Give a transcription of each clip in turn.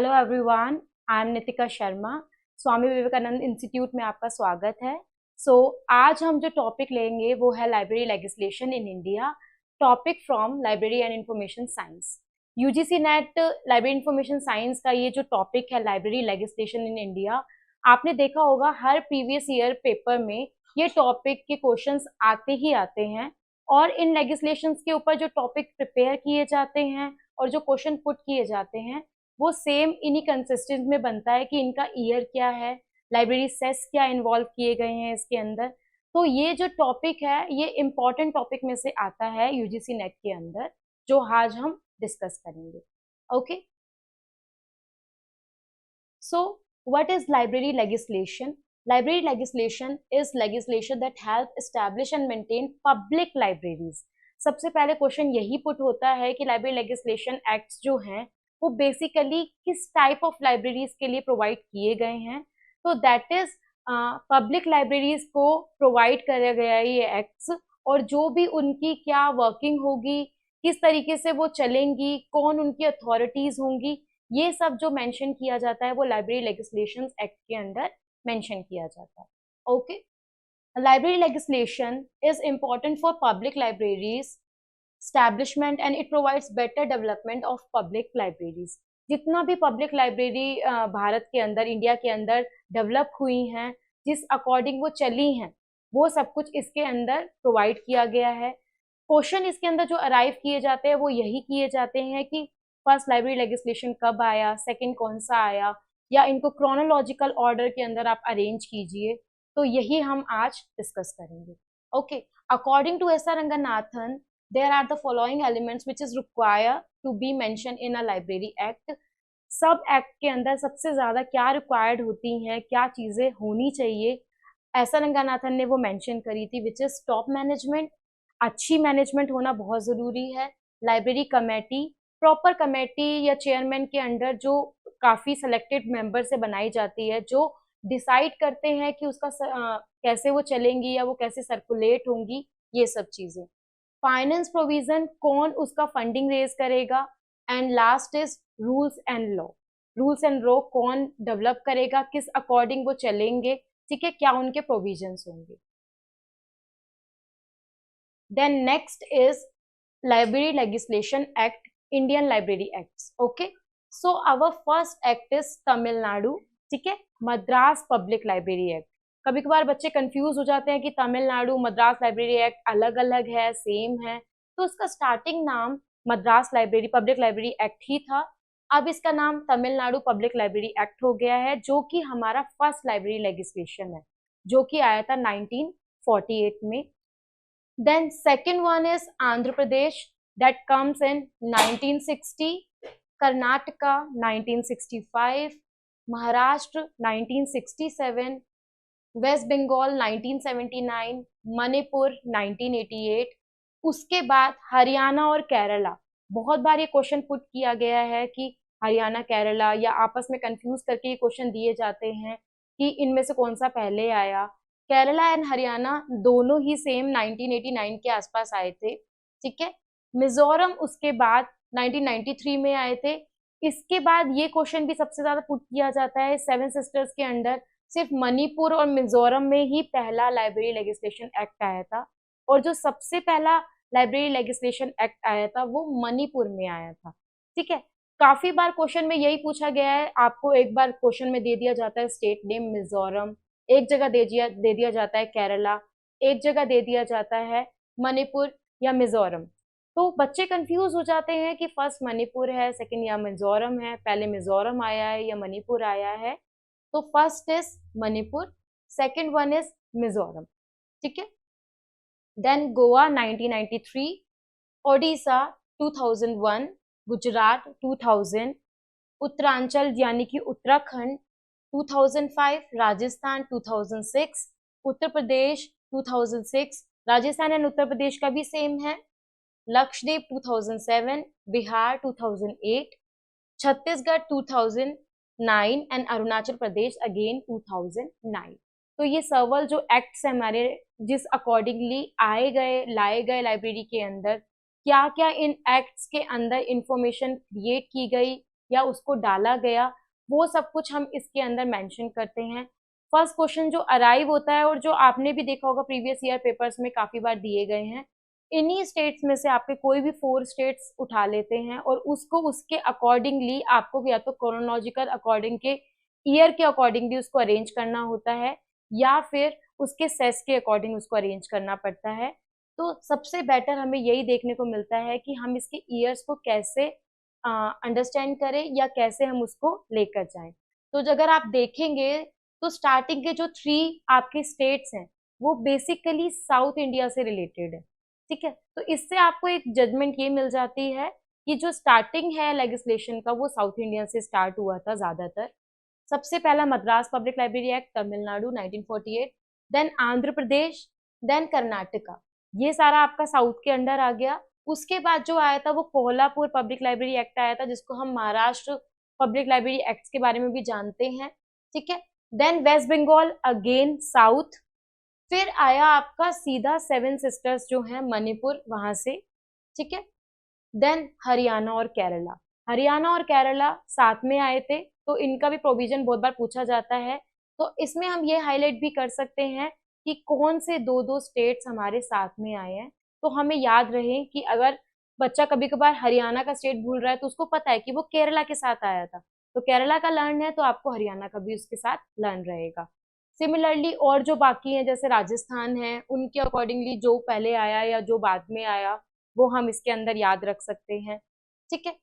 Hello everyone, I am Nitika Sharma. Swami Vivekananda institute में आपका स्वागत है। आज हम जो टॉपिक लेंगे वो है library legislation in India, topic from library and information science. UGC net library information science का ये जो टॉपिक है लाइब्रेरी लेजिस्लेशन इन इंडिया, आपने देखा होगा हर प्रीवियस ईयर पेपर में ये टॉपिक के क्वेश्चंस आते ही आते हैं। और इन लेजिस्लेशंस के ऊपर जो टॉपिक प्रिपेयर किए जाते हैं और जो क्वेश्चन पुट किए जाते हैं वो सेम इन्हीं कंसिस्टेंट में बनता है कि इनका ईयर क्या है, लाइब्रेरी सेस क्या इन्वॉल्व किए गए हैं इसके अंदर। तो ये जो टॉपिक है ये इम्पॉर्टेंट टॉपिक में से आता है यूजीसी नेट के अंदर, जो आज हम डिस्कस करेंगे। Okay, so what is library legislation? Library legislation is legislation that help establish and maintain public libraries. सबसे पहले क्वेश्चन यही पुट होता है कि लाइब्रेरी लेजिस्लेशन एक्ट्स जो हैं वो बेसिकली किस टाइप ऑफ लाइब्रेरीज के लिए प्रोवाइड किए गए हैं। तो दैट इज पब्लिक लाइब्रेरीज को प्रोवाइड किया गया है ये एक्ट्स, और जो भी उनकी क्या वर्किंग होगी, किस तरीके से वो चलेंगी, कौन उनकी अथॉरिटीज होंगी, ये सब जो मेंशन किया जाता है वो लाइब्रेरी लेजिस्लेशन एक्ट के अंदर मेंशन किया जाता है। Okay, library legislation is important for public libraries establishment and it provides better development of public libraries. जितना भी पब्लिक लाइब्रेरी भारत के अंदर, इंडिया के अंदर डेवलप हुई हैं, जिस अकॉर्डिंग वो चली हैं, वो सब कुछ इसके अंदर प्रोवाइड किया गया है। क्वेश्चन इसके अंदर जो अराइव किए जाते हैं वो यही किए जाते हैं कि फर्स्ट लाइब्रेरी लेजिस्लेशन कब आया, सेकंड कौन सा आया, या इनको क्रोनोलॉजिकल ऑर्डर के अंदर आप अरेंज कीजिए। तो यही हम आज डिस्कस करेंगे। Okay, according to S R Ranganathan, there are the following elements which is required to be mentioned in a library act. सब एक्ट के अंदर सबसे ज्यादा क्या रिक्वायर्ड होती हैं, क्या चीजें होनी चाहिए, ऐसा रंगनाथन ने वो मेंशन करी थी, विच इज टॉप मैनेजमेंट, अच्छी मैनेजमेंट होना बहुत जरूरी है। लाइब्रेरी कमेटी, प्रॉपर कमेटी या चेयरमैन के अंडर जो काफी सिलेक्टेड मेंबर से बनाई जाती है, जो डिसाइड करते हैं कि उसका कैसे वो चलेंगी या वो कैसे सर्कुलेट होंगी, ये सब चीजें। फाइनेंस प्रोविजन, कौन उसका फंडिंग रेज करेगा, and last is rules and law. Rules and law कौन डेवलप करेगा, किस अकॉर्डिंग वो चलेंगे, ठीक है, क्या उनके प्रोविजंस होंगे। Then next is library legislation act, Indian library acts. Okay, so our first act is Tamil Nadu, ठीक है, मद्रास पब्लिक लाइब्रेरी एक्ट। कभी कभार बच्चे कंफ्यूज हो जाते हैं कि तमिलनाडु मद्रास लाइब्रेरी एक्ट अलग अलग है, सेम है। तो उसका स्टार्टिंग नाम Madras library public library act ही था। अब इसका नाम तमिलनाडु पब्लिक लाइब्रेरी एक्ट हो गया है, जो कि हमारा फर्स्ट लाइब्रेरी लेजिस्लेशन है, जो कि आया था 1948 में। Then second one is Andhra Pradesh, that comes in 1960, Karnataka 1965, Maharashtra 1967, West Bengal 1979, Manipur 1988। उसके बाद हरियाणा और केरला, बहुत बार ये क्वेश्चन पुट किया गया है कि हरियाणा केरला, या आपस में कंफ्यूज करके ये क्वेश्चन दिए जाते हैं कि इनमें से कौन सा पहले आया। केरला एंड हरियाणा दोनों ही सेम 1989 के आसपास आए थे, ठीक है। मिजोरम उसके बाद 1993 में आए थे। इसके बाद ये क्वेश्चन भी सबसे ज्यादा पुट किया जाता है सेवन सिस्टर्स के अंडर, सिर्फ मणिपुर और मिजोरम में ही पहला लाइब्रेरी लेजिस्लेशन एक्ट आया था, और जो सबसे पहला लाइब्रेरी लेजिस्लेशन एक्ट आया था वो मणिपुर में आया था, ठीक है। काफी बार क्वेश्चन में यही पूछा गया है, आपको एक बार क्वेश्चन में दे दिया जाता है स्टेट नेम मिजोरम, एक जगह दे दिया जाता है केरला, एक जगह दे दिया जाता है मणिपुर या मिजोरम। तो बच्चे कंफ्यूज हो जाते हैं कि फर्स्ट मणिपुर है, सेकंड या मिजोरम है, पहले मिजोरम आया है या मणिपुर आया है। तो first is Manipur, second one is Mizoram, ठीक है। देन गोवा 1993, ओडिशा 2001, गुजरात 2000, उत्तरांचल यानी कि उत्तराखंड 2005, राजस्थान 2006, उत्तर प्रदेश 2006, राजस्थान एंड उत्तर प्रदेश का भी सेम है, लक्षद्वीप 2007, बिहार 2008, छत्तीसगढ़ 2009 एंड अरुणाचल प्रदेश अगेन 2009। तो ये सर्वल जो एक्ट्स है हमारे, जिस अकॉर्डिंगली लाए गए लाइब्रेरी के अंदर, क्या क्या इन एक्ट्स के अंदर इंफॉर्मेशन क्रिएट की गई, या उसको डाला गया, वो सब कुछ हम इसके अंदर मेंशन करते हैं। फर्स्ट क्वेश्चन जो अराइव होता है और जो आपने भी देखा होगा प्रीवियस ईयर पेपर्स में काफी बार दिए गए हैं, इन्हीं स्टेट्स में से आपके कोई भी 4 स्टेट्स उठा लेते हैं और उसको उसके अकॉर्डिंगली आपको या तो क्रोनोलॉजिकल अकॉर्डिंग के ईयर के अकॉर्डिंगली उसको अरेंज करना होता है या फिर उसके सेस के अकॉर्डिंग उसको अरेंज करना पड़ता है। तो सबसे बेटर हमें यही देखने को मिलता है कि हम इसके ईयर्स को कैसे अंडरस्टैंड करें या कैसे हम उसको लेकर जाएं। तो अगर आप देखेंगे तो स्टार्टिंग के जो 3 आपके स्टेट्स हैं वो बेसिकली साउथ इंडिया से रिलेटेड है, ठीक है। तो इससे आपको एक जजमेंट ये मिल जाती है कि जो स्टार्टिंग है लेजिस्लेशन का वो साउथ इंडिया से स्टार्ट हुआ था ज्यादातर। सबसे पहला Madras public library act Tamil Nadu 1948, then Andhra Pradesh, then Karnataka, ये सारा आपका साउथ के अंडर आ गया। उसके बाद जो आया था वो कोल्हापुर पब्लिक लाइब्रेरी एक्ट आया था, जिसको हम महाराष्ट्र पब्लिक लाइब्रेरी एक्ट के बारे में भी जानते हैं, ठीक है। Then West Bengal again south, फिर आया आपका सीधा 7 सिस्टर्स जो है मणिपुर वहां से, ठीक है। देन हरियाणा और केरला, हरियाणा और केरला साथ में आए थे, तो इनका भी प्रोविजन बहुत बार पूछा जाता है। तो इसमें हम ये हाईलाइट भी कर सकते हैं कि कौन से 2-2 स्टेट्स हमारे साथ में आए हैं। तो हमें याद रहे कि अगर बच्चा कभी कभार हरियाणा का स्टेट भूल रहा है तो उसको पता है कि वो केरला के साथ आया था, तो केरला का लर्न है तो आपको हरियाणा का भी उसके साथ लर्न रहेगा। सिमिलरली और जो बाकी हैं जैसे राजस्थान है, उनके अकॉर्डिंगली जो पहले आया या जो बाद में आया वो हम इसके अंदर याद रख सकते हैं, ठीक है।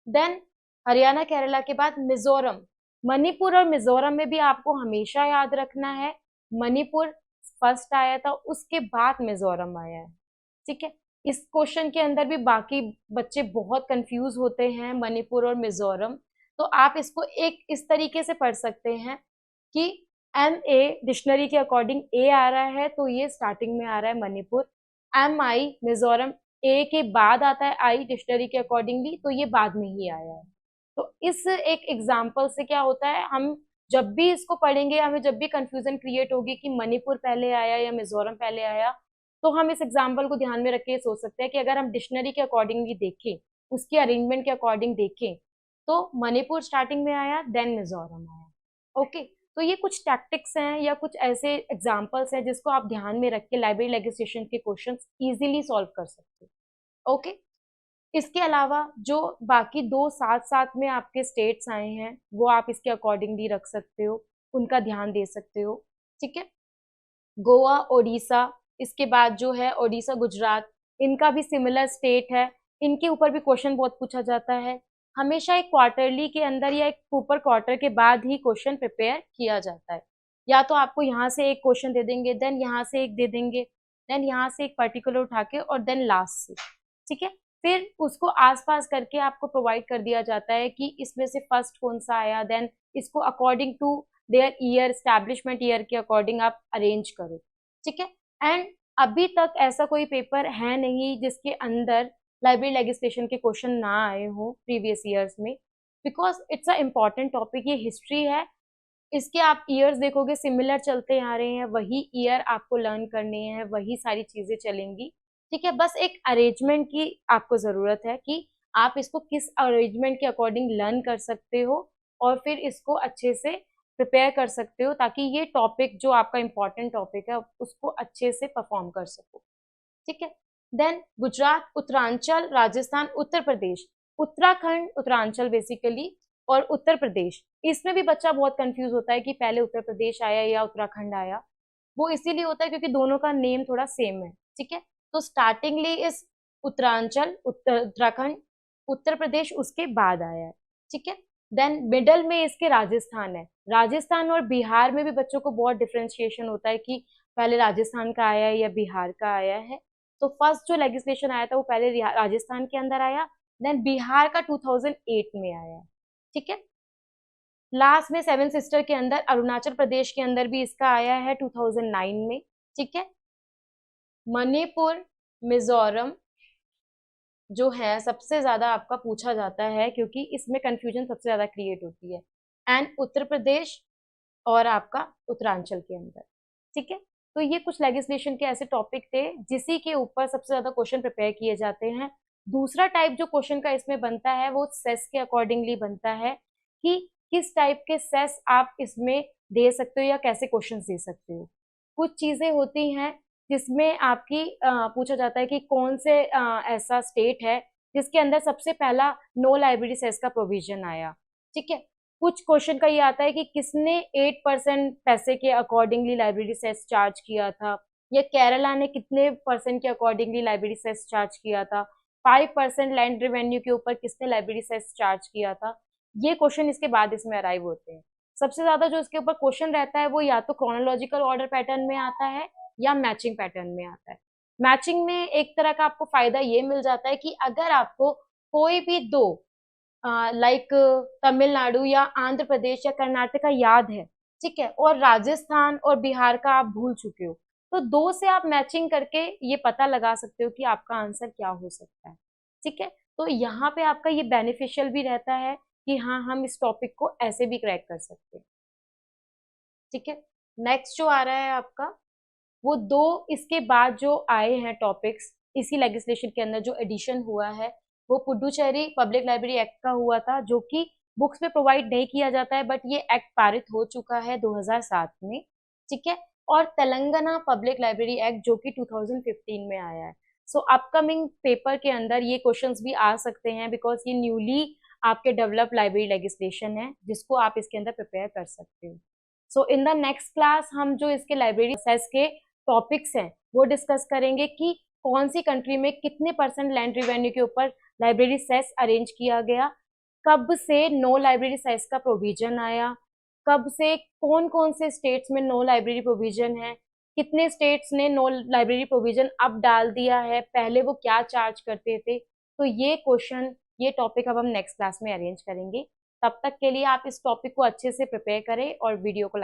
देन हरियाणा केरला के बाद मिजोरम, मणिपुर और मिजोरम में भी आपको हमेशा याद रखना है मणिपुर फर्स्ट आया था, उसके बाद मिजोरम आया है, ठीक है। इस क्वेश्चन के अंदर भी बाकी बच्चे बहुत कंफ्यूज होते हैं मणिपुर और मिजोरम, तो आप इसको एक इस तरीके से पढ़ सकते हैं कि MA डिक्शनरी के अकॉर्डिंग ए आ रहा है तो ये स्टार्टिंग में आ रहा है मणिपुर, MI मिजोरम ए के बाद आता है आई डिक्शनरी के अकॉर्डिंगली, तो ये बाद में ही आया है। तो इस एक एग्जाम्पल से क्या होता है, हम जब भी इसको पढ़ेंगे हमें जब भी कंफ्यूजन क्रिएट होगी कि मणिपुर पहले आया या मिजोरम पहले आया, तो हम इस एग्जाम्पल को ध्यान में रख के सोच सकते हैं कि अगर हम डिक्शनरी के अकॉर्डिंगली देखें, उसके अरेंजमेंट के अकॉर्डिंग देखें, तो मणिपुर स्टार्टिंग में आया देन मिजोरम आया, ओके। तो ये कुछ टैक्टिक्स हैं या कुछ ऐसे एग्जाम्पल्स हैं जिसको आप ध्यान में रख के लाइब्रेरी लेजिस्लेशन के क्वेश्चंस इजीली सॉल्व कर सकते हो, ओके। इसके अलावा जो बाकी 2 साथ साथ में आपके स्टेट्स आए हैं वो आप इसके अकॉर्डिंगली रख सकते हो, उनका ध्यान दे सकते हो, ठीक है। गोवा, ओडिशा, इसके बाद जो है ओडिशा, गुजरात, इनका भी सिमिलर स्टेट है, इनके ऊपर भी क्वेश्चन बहुत पूछा जाता है। हमेशा एक क्वार्टरली के अंदर या एक ऊपर क्वार्टर के बाद ही क्वेश्चन प्रिपेयर किया जाता है, या तो आपको यहाँ से एक क्वेश्चन दे देंगे, देन यहाँ से एक दे देंगे, देन यहाँ से एक पर्टिकुलर उठा के और देन लास्ट से, ठीक है। फिर उसको आसपास करके आपको प्रोवाइड कर दिया जाता है कि इसमें से फर्स्ट कौन सा आया, देन इसको according to their year, establishment year के अकॉर्डिंग आप अरेंज करो, ठीक है। एंड अभी तक ऐसा कोई पेपर है नहीं जिसके अंदर लाइब्रेरी लेजिस्लेशन के क्वेश्चन ना आए हो प्रीवियस ईयर्स में, because it's a important topic, ये हिस्ट्री है, इसके आप ईयर्स देखोगे सिमिलर चलते आ रहे हैं, वही ईयर आपको लर्न करने हैं, वही सारी चीजें चलेंगी, ठीक है। बस एक अरेंजमेंट की आपको जरूरत है कि आप इसको किस अरेंजमेंट के अकॉर्डिंग लर्न कर सकते हो और फिर इसको अच्छे से प्रिपेयर कर सकते हो ताकि ये टॉपिक जो आपका इम्पोर्टेंट टॉपिक है उसको अच्छे से परफॉर्म कर सको, ठीक है। देन गुजरात, उत्तरांचल, राजस्थान, उत्तर प्रदेश, उत्तराखंड, उत्तरांचल बेसिकली, और उत्तर प्रदेश, इसमें भी बच्चा बहुत कंफ्यूज होता है कि पहले उत्तर प्रदेश आया या उत्तराखंड आया, वो इसीलिए होता है क्योंकि दोनों का नेम थोड़ा सेम है, ठीक है। तो स्टार्टिंगली इस उत्तरांचल, उत्तराखंड, उत्तर प्रदेश उसके बाद आया है, ठीक है। देन मिडल में इसके राजस्थान है, राजस्थान और बिहार में भी बच्चों को बहुत डिफ्रेंशिएशन होता है कि पहले राजस्थान का आया है या बिहार का आया है। तो फर्स्ट जो लेजिस्लेशन आया था वो पहले राजस्थान के अंदर आया, देन बिहार का 2008 में आया, ठीक है। लास्ट में 7 सिस्टर के अंदर अरुणाचल प्रदेश के अंदर भी इसका आया है 2009 में, ठीक है। मणिपुर, मिजोरम जो है सबसे ज्यादा आपका पूछा जाता है क्योंकि इसमें कंफ्यूजन सबसे ज्यादा क्रिएट होती है, एंड उत्तर प्रदेश और आपका उत्तरांचल के अंदर, ठीक है। तो ये कुछ लेजिस्लेशन के ऐसे टॉपिक थे जिसी के ऊपर सबसे ज्यादा क्वेश्चन प्रिपेयर किए जाते हैं। दूसरा टाइप जो क्वेश्चन का इसमें बनता है वो सेस के अकॉर्डिंगली बनता है कि किस टाइप के सेस आप इसमें दे सकते हो या कैसे क्वेश्चन दे सकते हो। कुछ चीजें होती हैं जिसमें आपकी पूछा जाता है कि कौन से ऐसा स्टेट है जिसके अंदर सबसे पहला नो लाइब्रेरी सेस का प्रोविजन आया। ठीक है, कुछ क्वेश्चन का ये आता है कि किसने 8% पैसे के अकॉर्डिंगली लाइब्रेरी सेस चार्ज किया था, या केरला ने कितने परसेंट के अकॉर्डिंगली लाइब्रेरी सेस चार्ज किया था, 5% लैंड रेवेन्यू के ऊपर किसने लाइब्रेरी सेस चार्ज किया था। ये क्वेश्चन इसके बाद इसमें अराइव होते हैं। सबसे ज्यादा जो इसके ऊपर क्वेश्चन रहता है वो या तो क्रोनोलॉजिकल ऑर्डर पैटर्न में आता है या मैचिंग पैटर्न में आता है। मैचिंग में एक तरह का आपको फायदा ये मिल जाता है कि अगर आपको कोई भी दो लाइक तमिलनाडु या आंध्र प्रदेश या कर्नाटका याद है, ठीक है, और राजस्थान और बिहार का आप भूल चुके हो, तो दो से आप मैचिंग करके ये पता लगा सकते हो कि आपका आंसर क्या हो सकता है। ठीक है, तो यहाँ पे आपका ये बेनिफिशियल भी रहता है कि हाँ हम इस टॉपिक को ऐसे भी क्रैक कर सकते हैं। ठीक है, नेक्स्ट जो आ रहा है आपका वो दो इसके बाद जो आए हैं टॉपिक्स इसी लेजिस्लेशन के अंदर जो एडिशन हुआ है वो पुडुचेरी पब्लिक लाइब्रेरी एक्ट का हुआ था, जो कि बुक्स में प्रोवाइड नहीं किया जाता है, बट ये एक्ट पारित हो चुका है 2007 में। ठीक है, और तेलंगाना पब्लिक लाइब्रेरी एक्ट जो कि 2015 में आया है। सो अपकमिंग पेपर के अंदर ये क्वेश्चंस भी आ सकते हैं बिकॉज ये न्यूली आपके डेवलप लाइब्रेरी लेजिस्लेशन है जिसको आप इसके अंदर प्रिपेयर कर सकते हो। सो इन द नेक्स्ट क्लास हम जो इसके लाइब्रेरी सेस के टॉपिक्स हैं वो डिस्कस करेंगे कि कौन सी कंट्री में कितने परसेंट लैंड रिवेन्यू के ऊपर लाइब्रेरी सेस अरेंज किया गया, कब से नो लाइब्रेरी सेस का प्रोविजन आया, कब से कौन कौन से स्टेट्स में नो लाइब्रेरी प्रोविजन है, कितने स्टेट्स ने नो लाइब्रेरी प्रोविजन अब डाल दिया है, पहले वो क्या चार्ज करते थे। तो ये क्वेश्चन ये टॉपिक अब हम नेक्स्ट क्लास में अरेंज करेंगे। तब तक के लिए आप इस टॉपिक को अच्छे से प्रिपेयर करें और वीडियो को लाइक